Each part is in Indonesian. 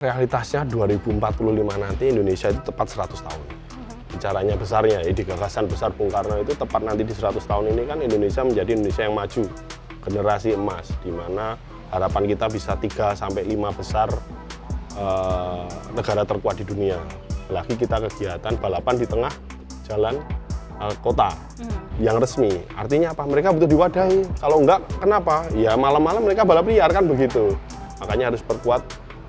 Realitasnya 2045 nanti Indonesia itu tepat 100 tahun. Bicaranya besarnya, di gagasan besar Bung Karno itu tepat nanti di 100 tahun ini kan Indonesia menjadi Indonesia yang maju, generasi emas, di mana harapan kita bisa 3-5 besar negara terkuat di dunia. Lagi kita kegiatan balapan di tengah jalan kota yang resmi. Artinya apa? Mereka butuh diwadahi. Kalau enggak, kenapa? Ya malam-malam mereka balap liar kan begitu. Makanya harus perkuat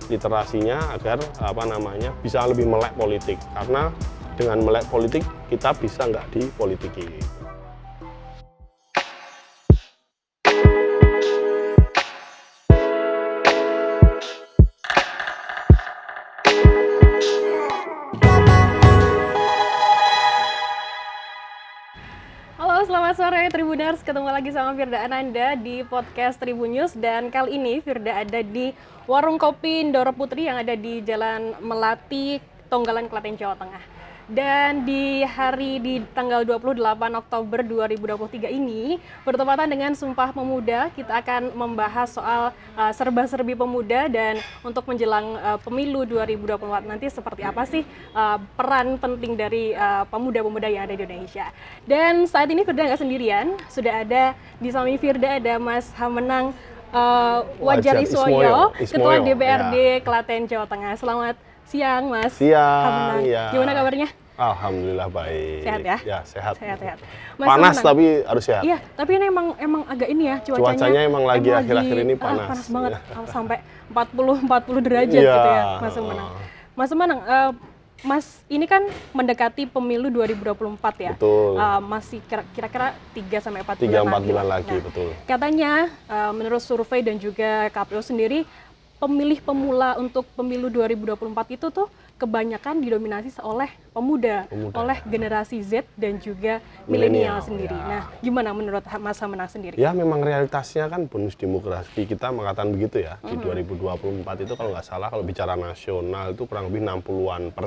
literasinya agar bisa lebih melek politik, karena dengan melek politik kita bisa nggak dipolitiki. Halo, selamat sore Tribuners, ketemu lagi sama Firda Ananda di podcast Tribun News. Dan kali ini Firda ada di Warung Kopi Ndoro Putri yang ada di Jalan Melati, Tonggalan, Klaten, Jawa Tengah. Dan di tanggal 28 Oktober 2023 ini bertepatan dengan Sumpah Pemuda, kita akan membahas soal serba-serbi pemuda dan untuk menjelang pemilu 2024 nanti seperti apa sih peran penting dari pemuda-pemuda yang ada di Indonesia. Dan saat ini Firda nggak sendirian, sudah ada di samping Firda ada Mas Hamenang Wajar Iswoyo, Ketua DPRD Klaten, Jawa Tengah. Selamat siang, Mas. Siang, ya. Gimana kabarnya? Alhamdulillah baik. Sehat ya? Ya, sehat. Sehat. Panas tapi harus sehat. Iya, tapi ini emang agak ini ya cuacanya emang lagi akhir-akhir ini panas. Panas banget, sampai 40 derajat gitu ya, Mas Hamenang. Mas Hamenang, Mas ini kan mendekati pemilu 2024 ya. Betul. Masih kira-kira 3-4 bulan lagi, betul. Katanya menurut survei dan juga KPU sendiri, pemilih pemula untuk pemilu 2024 itu tuh kebanyakan didominasi oleh pemuda, oleh generasi Z dan juga milenial sendiri. Ya. Nah, gimana menurut Mas Hamenang sendiri? Ya, memang realitasnya kan bonus demografi kita mengatakan begitu ya. Di 2024 itu kalau nggak salah, kalau bicara nasional itu kurang lebih 60%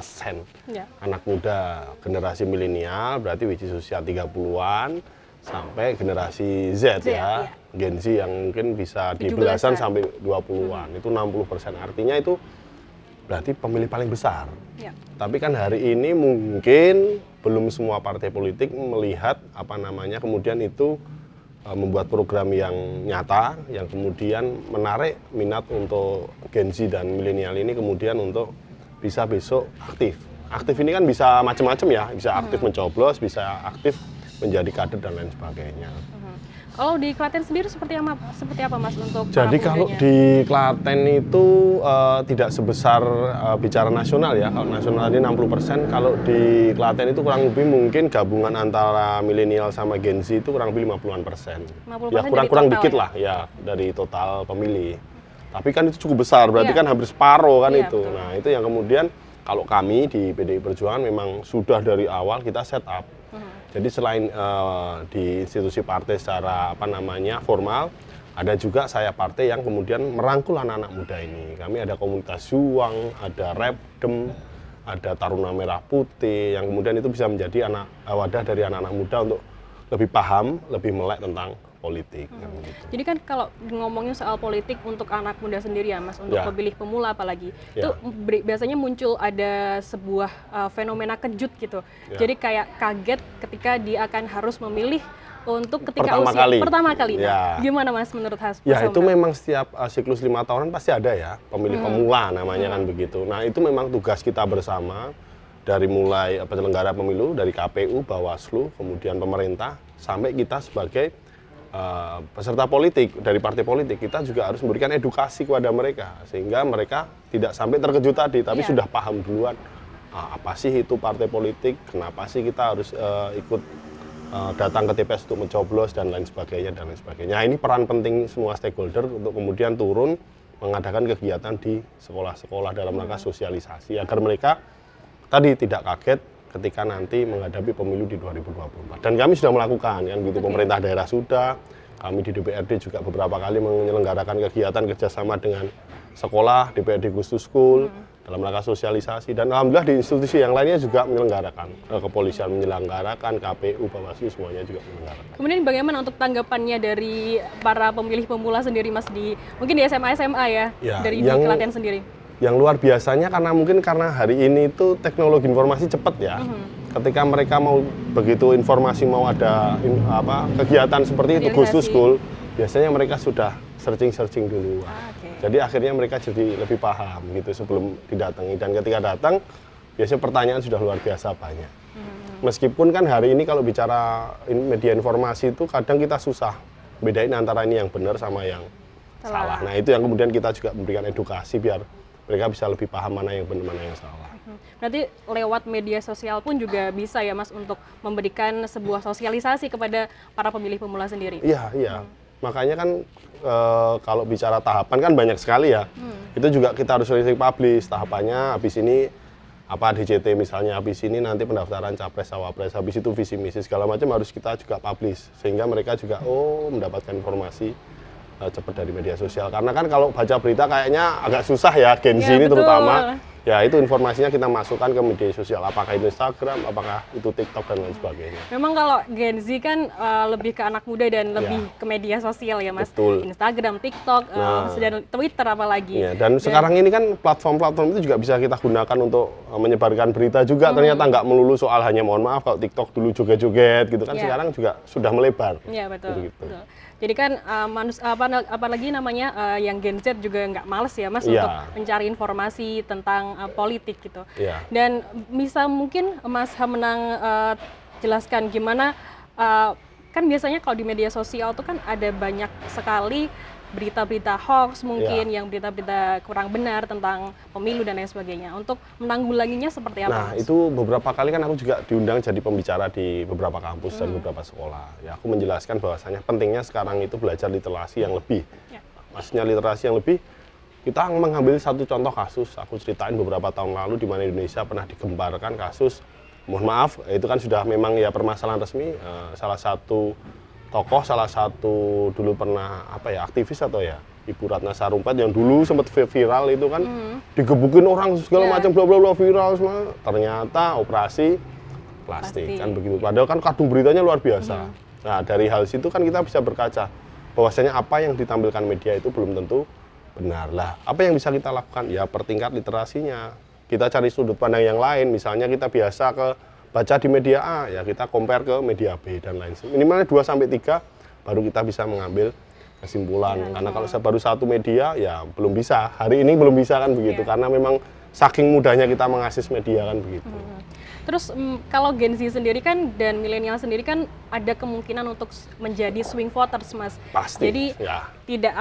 anak muda, generasi milenial, berarti which is usia 30-an, sampai generasi Z ya. Gen Z yang mungkin bisa di belasan sampai 20-an, itu 60%. Artinya itu berarti pemilih paling besar. Ya. Tapi kan hari ini mungkin belum semua partai politik melihat kemudian itu membuat program yang nyata, yang kemudian menarik minat untuk Gen Z dan milenial ini kemudian untuk bisa besok aktif. Aktif ini kan bisa macam-macam ya, bisa aktif mencoblos, bisa aktif menjadi kader dan lain sebagainya. Kalau di Klaten sendiri seperti apa Mas untuk Jadi kalau di Klaten itu tidak sebesar bicara nasional ya. Kalau nasional ini 60%, kalau di Klaten itu kurang lebih mungkin gabungan antara milenial sama Gen Z itu kurang lebih 50-an%. Ya kurang dikit lah ya dari total pemilih. Tapi kan itu cukup besar, berarti kan hampir separuh kan itu. Betul. Nah itu yang kemudian kalau kami di PDI Perjuangan memang sudah dari awal kita set up. Jadi selain di institusi partai secara formal, ada juga saya partai yang kemudian merangkul anak-anak muda ini. Kami ada komunitas Juang, ada Repdem, ada Taruna Merah Putih, yang kemudian itu bisa menjadi wadah dari anak-anak muda untuk lebih paham, lebih melek tentang politik. Jadi kan kalau ngomongin soal politik untuk anak muda sendiri ya Mas, untuk pemilih pemula apalagi, itu biasanya muncul ada sebuah fenomena kejut gitu. Jadi kayak kaget ketika dia akan harus memilih untuk ketika pertama kali. Nah, gimana Mas menurut Mas? Ya itu memang setiap siklus 5 tahunan pasti ada ya pemilih pemula namanya kan begitu. Nah itu memang tugas kita bersama dari mulai penyelenggara pemilu, dari KPU, Bawaslu, kemudian pemerintah, sampai kita sebagai peserta politik dari partai politik, kita juga harus memberikan edukasi kepada mereka sehingga mereka tidak sampai terkejut tadi, tapi sudah paham duluan apa sih itu partai politik, kenapa sih kita harus ikut datang ke TPS untuk mencoblos dan lain sebagainya. Nah, ini peran penting semua stakeholder untuk kemudian turun mengadakan kegiatan di sekolah-sekolah dalam rangka sosialisasi agar mereka tadi tidak kaget ketika nanti menghadapi pemilu di 2024. Dan kami sudah melakukan, kan gitu, pemerintah daerah sudah, kami di DPRD juga beberapa kali menyelenggarakan kegiatan kerjasama dengan sekolah, DPRD Khusus School, dalam rangka sosialisasi, dan alhamdulillah di institusi yang lainnya juga menyelenggarakan, kepolisian menyelenggarakan, KPU, Bawaslu semuanya juga menyelenggarakan. Kemudian bagaimana untuk tanggapannya dari para pemilih pemula sendiri Mas, mungkin di SMA ya, dari di Klaten sendiri? Yang luar biasanya karena hari ini itu teknologi informasi cepat ya. Ketika mereka mau begitu informasi mau ada kegiatan seperti itu Goes to School, biasanya mereka sudah searching dulu. Jadi akhirnya mereka jadi lebih paham gitu sebelum didatangi, dan ketika datang biasanya pertanyaan sudah luar biasa banyak. Meskipun kan hari ini kalau bicara media informasi itu kadang kita susah bedain antara ini yang benar sama yang salah. Nah itu yang kemudian kita juga memberikan edukasi biar mereka bisa lebih paham mana yang benar, mana yang salah. Berarti lewat media sosial pun juga bisa ya Mas untuk memberikan sebuah sosialisasi kepada para pemilih pemula sendiri? Iya. Makanya kan kalau bicara tahapan kan banyak sekali ya. Itu juga kita harus sering publish tahapannya, habis ini DCT misalnya, habis ini nanti pendaftaran capres cawapres, habis itu visi misi segala macam harus kita juga publish sehingga mereka juga mendapatkan informasi cepat dari media sosial. Karena kan kalau baca berita kayaknya agak susah ya, Gen Z ini terutama. Ya itu informasinya kita masukkan ke media sosial, apakah itu Instagram, apakah itu TikTok dan lain sebagainya. Memang kalau Gen Z kan lebih ke anak muda dan lebih ke media sosial ya Mas. Betul. Instagram, TikTok, dan Twitter apalagi. Ya, dan sekarang ini kan platform-platform itu juga bisa kita gunakan untuk menyebarkan berita juga. Ternyata nggak melulu soal hanya mohon maaf kalau TikTok dulu joget-joget gitu kan, sekarang juga sudah melebar. Iya betul. Betul. Jadi kan apalagi namanya yang Gen Z juga nggak males ya Mas untuk mencari informasi tentang politik gitu. Dan bisa mungkin Mas Hamenang jelaskan gimana, kan biasanya kalau di media sosial tuh kan ada banyak sekali berita-berita hoax mungkin, yang berita-berita kurang benar tentang pemilu dan lain sebagainya. Untuk menanggulanginya seperti apa? Nah, Mas? itu beberapa kali kan aku juga diundang jadi pembicara di beberapa kampus dan beberapa sekolah. Ya, aku menjelaskan bahwasanya pentingnya sekarang itu belajar literasi yang lebih. Maksudnya literasi yang lebih, kita mengambil satu contoh kasus. Aku ceritain beberapa tahun lalu di mana Indonesia pernah digembarkan kasus, mohon maaf, itu kan sudah memang ya permasalahan resmi, salah satu tokoh, salah satu dulu pernah aktivis atau ya Ibu Ratna Sarumpait yang dulu sempat viral itu kan, digebukin orang segala macam bla bla bla viral semua, ternyata operasi plastik kan begitu. Padahal kan kadung beritanya luar biasa. Nah dari hal situ kan kita bisa berkaca bahwasanya apa yang ditampilkan media itu belum tentu benar lah. Apa yang bisa kita lakukan? Ya pertingkat literasinya. Kita cari sudut pandang yang lain. Misalnya kita biasa baca di media A, ya kita compare ke media B dan lain sebagainya. Minimalnya 2-3 baru kita bisa mengambil kesimpulan. Karena kalau baru satu media ya belum bisa. Hari ini belum bisa kan begitu. Karena memang saking mudahnya kita mengakses media kan begitu. Terus kalau Gen Z sendiri kan dan milenial sendiri kan ada kemungkinan untuk menjadi swing voters Mas. Pasti. Jadi tidak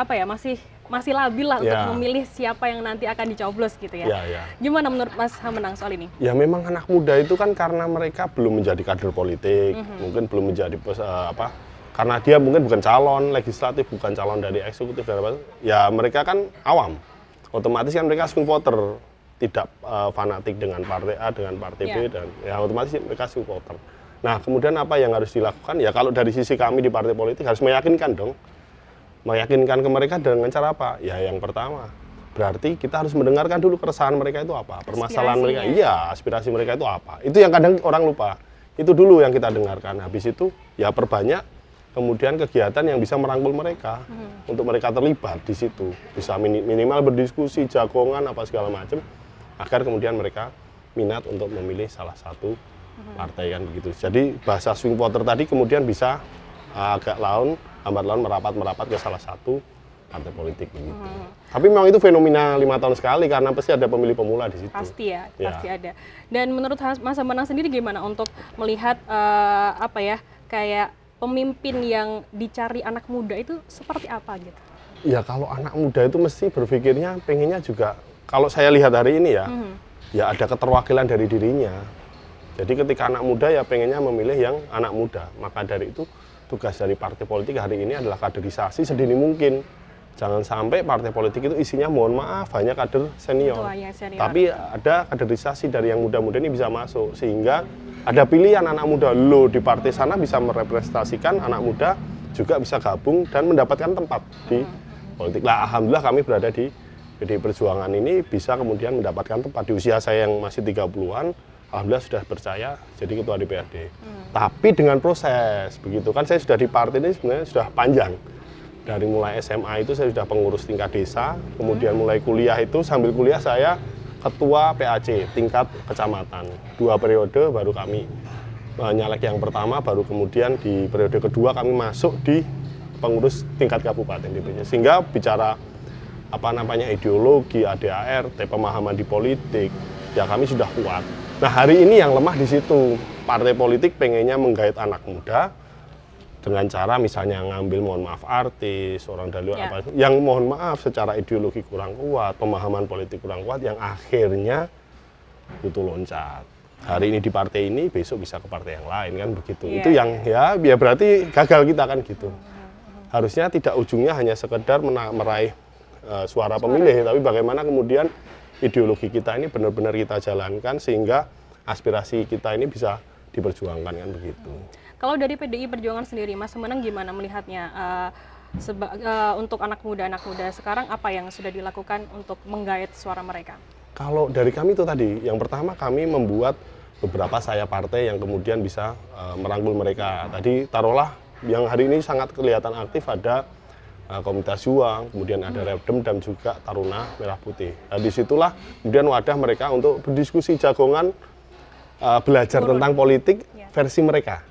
masih labil lah untuk memilih siapa yang nanti akan dicoblos gitu ya. Gimana menurut Mas Hamenang soal ini? Ya memang anak muda itu kan karena mereka belum menjadi kader politik, mungkin belum menjadi karena dia mungkin bukan calon legislatif, bukan calon dari eksekutif dan apa, ya mereka kan awam. Otomatis kan mereka swing voter, tidak fanatik dengan partai A dengan partai B dan ya otomatis mereka swing voter. Nah, kemudian apa yang harus dilakukan? Ya kalau dari sisi kami di partai politik harus meyakinkan dong. Meyakinkan ke mereka dengan cara apa? Ya yang pertama, berarti kita harus mendengarkan dulu keresahan mereka itu apa, permasalahan mereka, aspirasi mereka itu apa. Itu yang kadang orang lupa. Itu dulu yang kita dengarkan. Habis itu ya perbanyak kemudian kegiatan yang bisa merangkul mereka untuk mereka terlibat di situ. Bisa minimal berdiskusi, jagongan apa segala macam agar kemudian mereka minat untuk memilih salah satu partai kan begitu. Jadi bahasa swing voter tadi kemudian bisa agak lambat laun merapat ke salah satu partai politik begitu. Tapi memang itu fenomena 5 tahun sekali karena pasti ada pemilih pemula di situ. Pasti pasti ada. Dan menurut Mas Hamenang sendiri gimana untuk melihat kayak pemimpin yang dicari anak muda itu seperti apa gitu? Ya kalau anak muda itu mesti berpikirnya pengennya juga, kalau saya lihat hari ini ya ada keterwakilan dari dirinya. Jadi ketika anak muda ya pengennya memilih yang anak muda. Maka dari itu tugas dari partai politik hari ini adalah kaderisasi sedini mungkin. Jangan sampai partai politik itu isinya mohon maaf hanya kader senior. Tapi ada kaderisasi dari yang muda-muda ini bisa masuk. Sehingga ada pilihan anak muda. Loh di partai sana bisa merepresentasikan anak muda juga bisa gabung dan mendapatkan tempat di politik. Nah, alhamdulillah kami berada di PDI Perjuangan ini bisa kemudian mendapatkan tempat. Di usia saya yang masih 30-an, alhamdulillah sudah percaya jadi ketua DPRD. Tapi dengan proses begitu kan, saya sudah di partai ini sebenarnya sudah panjang. Dari mulai SMA itu saya sudah pengurus tingkat desa, kemudian mulai kuliah itu sambil kuliah saya ketua PAC tingkat kecamatan. 2 periode baru kami nyalek yang pertama, baru kemudian di periode kedua kami masuk di pengurus tingkat kabupaten DPC. Sehingga bicara ideologi, ADART, pemahaman di politik, ya kami sudah kuat. Nah hari ini yang lemah di situ, partai politik pengennya menggait anak muda dengan cara misalnya ngambil mohon maaf artis, orang dari luar yang mohon maaf secara ideologi kurang kuat, pemahaman politik kurang kuat, yang akhirnya butuh loncat. Hari ini di partai ini, besok bisa ke partai yang lain kan begitu. Itu yang ya berarti gagal kita kan gitu. Harusnya tidak ujungnya hanya sekedar meraih suara pemilih, tapi bagaimana kemudian ideologi kita ini benar-benar kita jalankan sehingga aspirasi kita ini bisa diperjuangkan kan begitu. Kalau dari PDI Perjuangan sendiri, Mas Sumeneng gimana melihatnya untuk anak muda sekarang, apa yang sudah dilakukan untuk menggait suara mereka? Kalau dari kami itu tadi, yang pertama kami membuat beberapa sayap partai yang kemudian bisa merangkul mereka. Tadi taruhlah yang hari ini sangat kelihatan aktif ada Komunitas Juang, kemudian ada Repdem dan juga Taruna Merah Putih. Nah, disitulah kemudian wadah mereka untuk berdiskusi jagongan, belajar tentang politik versi mereka.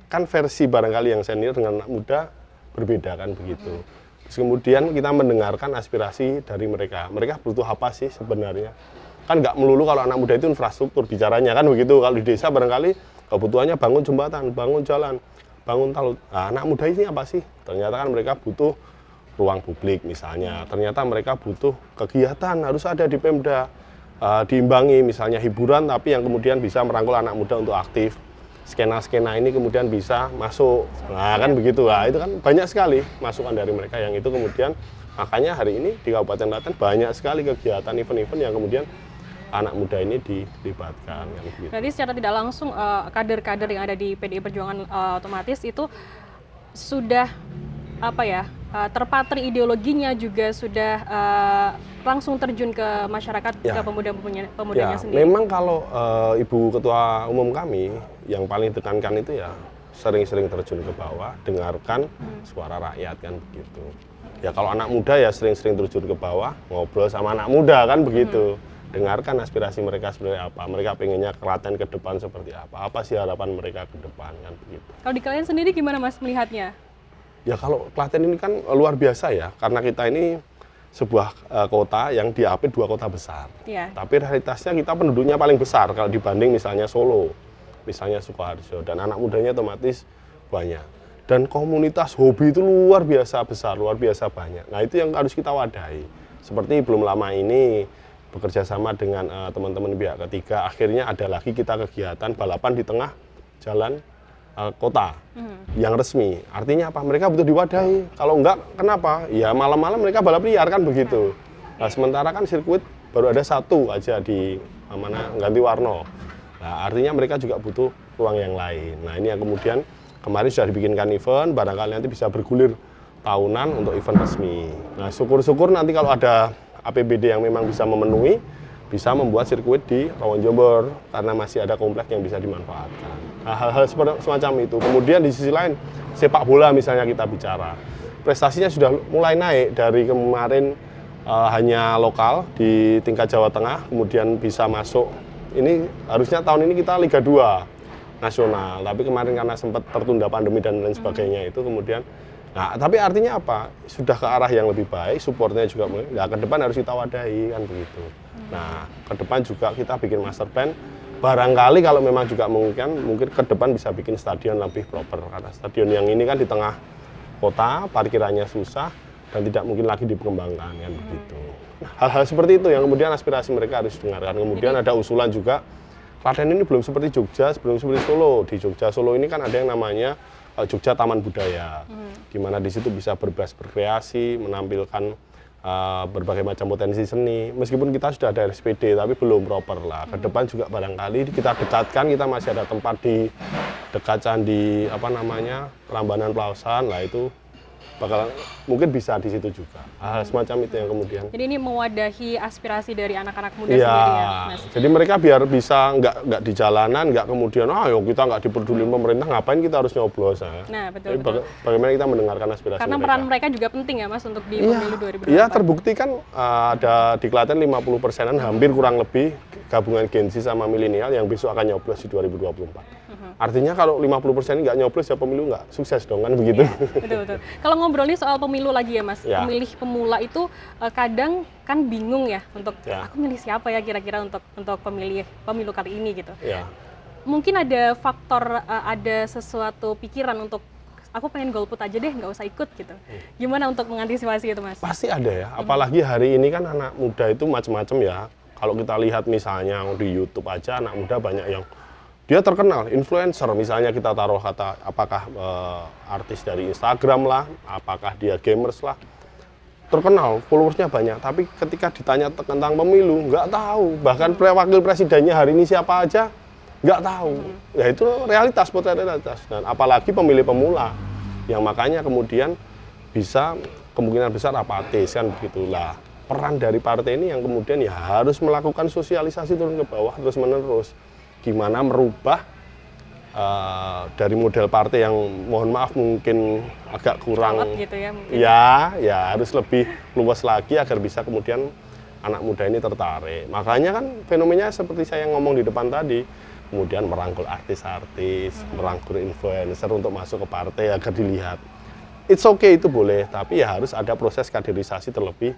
Kan versi barangkali yang senior dengan anak muda berbeda kan begitu. Terus kemudian kita mendengarkan aspirasi dari mereka. Mereka butuh apa sih sebenarnya? Kan nggak melulu kalau anak muda itu infrastruktur bicaranya kan begitu. Kalau di desa barangkali kebutuhannya bangun jembatan, bangun jalan, bangun talut. Nah, anak muda ini apa sih? Ternyata kan mereka butuh ruang publik misalnya. Ternyata mereka butuh kegiatan harus ada di Pemda, diimbangi misalnya hiburan tapi yang kemudian bisa merangkul anak muda untuk aktif. Skena-skena ini kemudian bisa masuk, nah kan begitu lah. Itu kan banyak sekali masukan dari mereka yang itu kemudian makanya hari ini di Kabupaten Klaten banyak sekali kegiatan event-event yang kemudian anak muda ini dilibatkan. Kan begitu. Jadi secara tidak langsung kader-kader yang ada di PDI Perjuangan otomatis itu sudah terpatri ideologinya juga sudah langsung terjun ke masyarakat, ke pemuda-pemudanya sendiri. Memang kalau Ibu Ketua Umum kami yang paling ditekankan itu ya sering-sering terjun ke bawah, dengarkan suara rakyat kan begitu. Ya kalau anak muda ya sering-sering terjun ke bawah, ngobrol sama anak muda kan begitu. Dengarkan aspirasi mereka sebenarnya apa, mereka pengennya Klaten ke depan seperti apa sih harapan mereka ke depan kan begitu. Kalau di kalian sendiri gimana Mas melihatnya? Ya kalau Klaten ini kan luar biasa ya, karena kita ini sebuah kota yang diapit 2 kota besar. Tapi realitasnya kita penduduknya paling besar kalau dibanding misalnya Solo, misalnya Sukoharjo, dan anak mudanya otomatis banyak. Dan komunitas hobi itu luar biasa besar, luar biasa banyak. Nah itu yang harus kita wadahi. Seperti belum lama ini bekerja sama dengan teman-teman pihak ketiga, akhirnya ada lagi kita kegiatan balapan di tengah jalan kota yang resmi. Artinya apa? Mereka butuh diwadahi. Kalau enggak, kenapa? Ya malam-malam mereka balap liar kan begitu. Nah, sementara kan sirkuit baru ada 1 aja di Ganti Warno. Nah, artinya mereka juga butuh ruang yang lain. Nah, ini yang kemudian kemarin sudah dibikinkan event, barangkali nanti bisa bergulir tahunan untuk event resmi. Nah, syukur-syukur nanti kalau ada APBD yang memang bisa memenuhi, bisa membuat sirkuit di Rawon Jombor karena masih ada komplek yang bisa dimanfaatkan. Nah, hal-hal semacam itu. Kemudian di sisi lain sepak bola misalnya kita bicara, prestasinya sudah mulai naik dari kemarin hanya lokal di tingkat Jawa Tengah, kemudian bisa masuk. Ini harusnya tahun ini kita Liga 2 nasional, tapi kemarin karena sempat tertunda pandemi dan lain sebagainya itu kemudian. Nah, tapi artinya apa? Sudah ke arah yang lebih baik, supportnya juga. Nah, ke depan harus kita wadahi kan begitu. Nah, ke depan juga kita bikin master plan. Barangkali kalau memang juga mungkin ke depan bisa bikin stadion lebih proper. Karena stadion yang ini kan di tengah kota, parkirannya susah dan tidak mungkin lagi dikembangkan kan begitu. Nah, hal-hal seperti itu yang kemudian aspirasi mereka harus dengarkan. Kemudian ada usulan juga, Klaten ini belum seperti Jogja, belum seperti Solo. Di Jogja, Solo ini kan ada yang namanya Jogja Taman Budaya, di mana di situ bisa berkreasi, menampilkan berbagai macam potensi seni. Meskipun kita sudah ada RSPD, tapi belum proper lah. Ke depan juga barangkali kita dekatkan, kita masih ada tempat di dekat candi Prambanan Plausan, lah itu bakal mungkin bisa di situ juga. Hal semacam itu yang kemudian. Jadi ini mewadahi aspirasi dari anak-anak muda Iya, sendiri ya, Mas. jadi mereka biar bisa nggak di jalanan, nggak kemudian kita nggak diperdulin pemerintah, ngapain kita harus nyoblos. Nah, Jadi betul. bagaimana kita mendengarkan aspirasi Karena mereka. peran mereka juga penting ya, Mas, untuk di Iya, pemilu 2024. iya, terbukti kan ada di Klaten 50%-an hampir kurang lebih gabungan Gen Z sama milenial yang besok akan nyoblos di 2024. Artinya kalau 50% nggak nyoblos ya pemilu nggak sukses dong, kan begitu. Betul. Kalau ngobrol nih soal pemilu lagi ya, Mas. Ya. Pemilih pemula itu kadang kan bingung ya untuk Ya. aku milih siapa ya kira-kira untuk pemilu kali ini gitu. Ya. Mungkin ada faktor ada sesuatu pikiran untuk aku pengen golput aja deh, nggak usah ikut gitu. Gimana untuk mengantisipasi itu, Mas? Pasti ada ya, apalagi hari ini kan anak muda itu macam-macam ya. Kalau kita lihat misalnya di YouTube aja anak muda banyak yang dia terkenal, influencer misalnya kita taruh kata apakah artis dari Instagram lah, apakah dia gamers lah, terkenal, followersnya banyak, tapi ketika ditanya tentang pemilu nggak tahu, bahkan wakil presidennya hari ini siapa aja nggak tahu. Ya itu realitas, potret realitas, dan apalagi pemilih pemula yang makanya kemudian bisa kemungkinan besar apatis kan begitulah. Peran dari partai ini yang kemudian ya harus melakukan sosialisasi turun ke bawah terus menerus. Gimana merubah dari model partai yang mohon maaf mungkin agak kurang Alot gitu ya mungkin. ya harus lebih luas lagi agar bisa kemudian anak muda ini tertarik. Makanya kan fenomenanya seperti saya ngomong di depan tadi, kemudian merangkul artis-artis, merangkul influencer untuk masuk ke partai agar dilihat. It's okay, itu boleh, tapi ya harus ada proses kaderisasi terlebih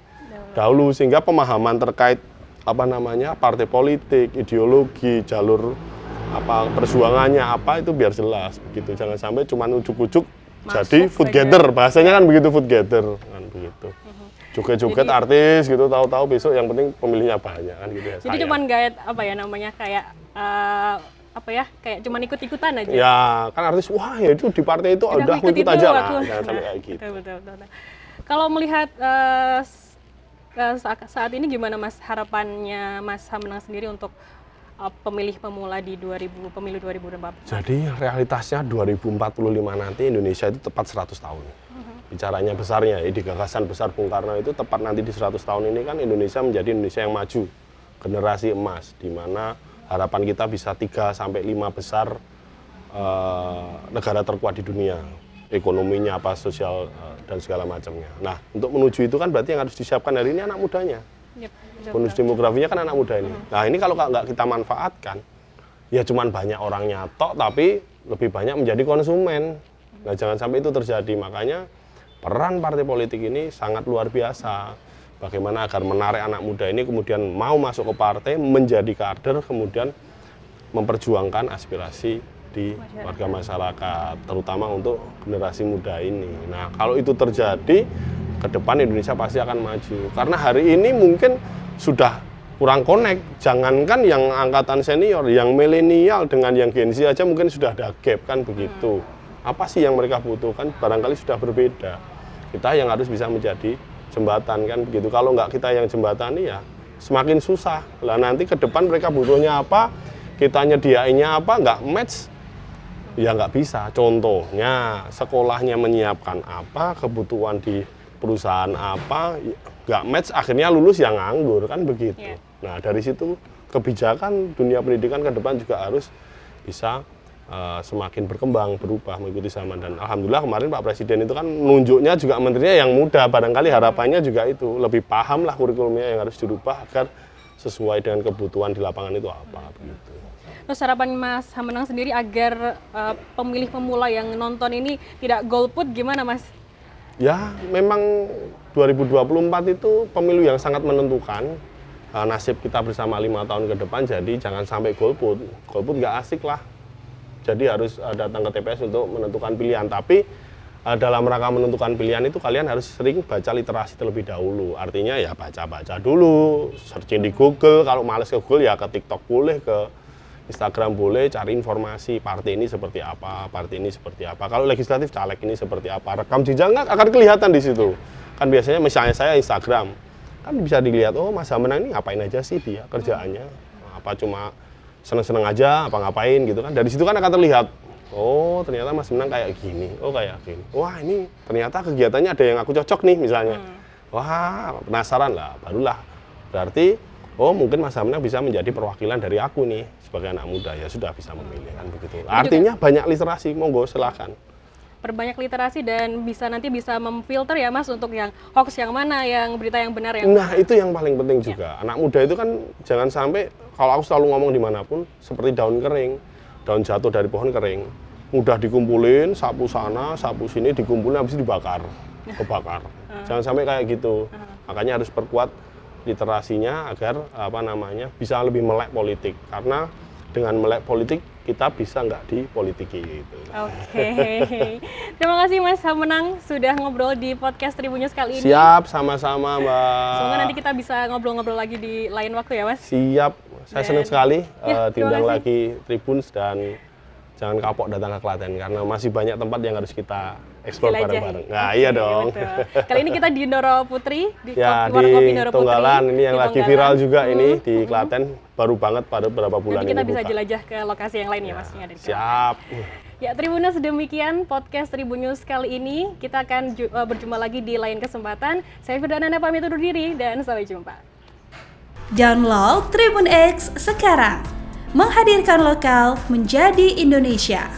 dahulu sehingga pemahaman terkait partai politik, ideologi, jalur perjuangannya itu biar jelas begitu. Jangan sampai cuma ujuk-ujuk jadi food gather, bahasanya kan begitu, food gather kan begitu. Joget-joget artis gitu, tahu-tahu besok yang penting pemilihnya banyak kan gitu ya. Jadi cuman kayak kayak cuman ikut-ikutan aja. Ya, kan artis wah ya itu di partai itu udah aku ikut aja lah. Jangan sampai kayak gitu. Betul. Kalau melihat saat ini gimana, Mas, harapannya Mas Hamenang sendiri untuk pemilih pemula di pemilu 2024? Jadi realitasnya 2045 nanti Indonesia itu tepat 100 tahun. Bicaranya besarnya, di gagasan besar Bung Karno itu tepat nanti di 100 tahun ini kan Indonesia menjadi Indonesia yang maju, generasi emas, di mana harapan kita bisa 3 sampai 5 besar negara terkuat di dunia. Ekonominya sosial dan segala macamnya. Nah, untuk menuju itu kan berarti yang harus disiapkan hari ini anak mudanya. Bonus demografinya kan anak muda ini. Nah, ini kalau nggak kita manfaatkan, ya cuman banyak orangnya tok, tapi lebih banyak menjadi konsumen. Nah, jangan sampai itu terjadi. Makanya peran partai politik ini sangat luar biasa. Bagaimana agar menarik anak muda ini kemudian mau masuk ke partai, menjadi kader, kemudian memperjuangkan aspirasi di warga masyarakat, terutama untuk generasi muda ini. Nah, kalau itu terjadi, ke depan Indonesia pasti akan maju. Karena hari ini mungkin sudah kurang connect, jangankan yang angkatan senior, yang milenial dengan yang Gen Z aja mungkin sudah ada gap kan begitu. Apa sih yang mereka butuhkan? Barangkali sudah berbeda. Kita yang harus bisa menjadi jembatan kan begitu. Kalau nggak kita yang jembatani ya semakin susah. Lah nanti ke depan mereka butuhnya apa, kita nyediainnya apa, nggak match, ya nggak bisa. Contohnya sekolahnya menyiapkan apa, kebutuhan di perusahaan apa, nggak match, akhirnya lulus yang nganggur kan begitu. Yeah. Nah dari situ kebijakan dunia pendidikan ke depan juga harus bisa semakin berkembang, berubah mengikuti zaman. Dan alhamdulillah kemarin Pak Presiden itu kan nunjuknya juga menterinya yang muda, barangkali harapannya juga itu lebih paham lah kurikulumnya yang harus dirubah agar sesuai dengan kebutuhan di lapangan itu apa begitu. Terus harapan Mas Hamenang sendiri agar pemilih pemula yang nonton ini tidak golput gimana, Mas? Ya memang 2024 itu pemilu yang sangat menentukan nasib kita bersama 5 tahun ke depan, jadi jangan sampai golput nggak asik lah. Jadi harus datang ke TPS untuk menentukan pilihan. Tapi dalam rangka menentukan pilihan itu kalian harus sering baca literasi terlebih dahulu. Artinya ya baca-baca dulu, searching di Google. Kalau males ke Google ya ke TikTok boleh, ke Instagram boleh, cari informasi partai ini seperti apa, partai ini seperti apa. Kalau legislatif caleg ini seperti apa. Rekam jejak akan kelihatan di situ. Kan biasanya misalnya saya Instagram, kan bisa dilihat, oh Mas Hamenang ini ngapain aja sih dia kerjaannya. Apa cuma seneng-seneng aja, apa ngapain gitu kan. Dari situ kan akan terlihat Oh, ternyata Mas Menang kayak gini. Oh, kayak gini. Wah, ini ternyata kegiatannya ada yang aku cocok nih misalnya. Wah, penasaran lah. Barulah berarti oh, mungkin Mas Menang bisa menjadi perwakilan dari aku nih sebagai anak muda. Ya sudah bisa memilih kan begitu. Artinya banyak literasi, monggo silakan. Perbanyak literasi dan nanti bisa memfilter ya Mas untuk yang hoax yang mana, yang berita yang benar yang Nah, itu yang paling penting juga. Anak muda itu kan jangan sampai, kalau aku selalu ngomong dimanapun, seperti daun kering, daun jatuh dari pohon kering, mudah dikumpulin, sapu sana, sapu sini, dikumpulin, habis itu dibakar, kebakar. Jangan sampai kayak gitu. Makanya harus perkuat literasinya agar bisa lebih melek politik. Karena dengan melek politik kita bisa nggak dipolitiki gitu. Oke. Terima kasih Mas Hamenang sudah ngobrol di podcast Tribun News kali ini. Siap, sama-sama Mbak. Semoga nanti kita bisa ngobrol-ngobrol lagi di lain waktu ya Mas. Siap, saya senang sekali diundang kasih. lagi Tribuns dan jangan kapok datang ke Klaten karena masih banyak tempat yang harus kita eksplor bareng-bareng. Nah, iya dong. Betul. Kali ini kita di Ndoro Putri, di Ya, warung kopi Ndoro Putri. Tonggalan, ini yang di lagi Tonggalan. viral juga ini di Klaten, baru banget pada beberapa bulan Nanti kita ini bisa buka. jelajah ke lokasi yang lain ya Mas. Yang ada di Klaten. Siap. Ya, Tribuners, demikian podcast Tribun News kali ini. Kita akan berjumpa lagi di lain kesempatan. Saya Firda Nanda pamit undur diri dan sampai jumpa. Download Tribun X sekarang. Menghadirkan lokal menjadi Indonesia.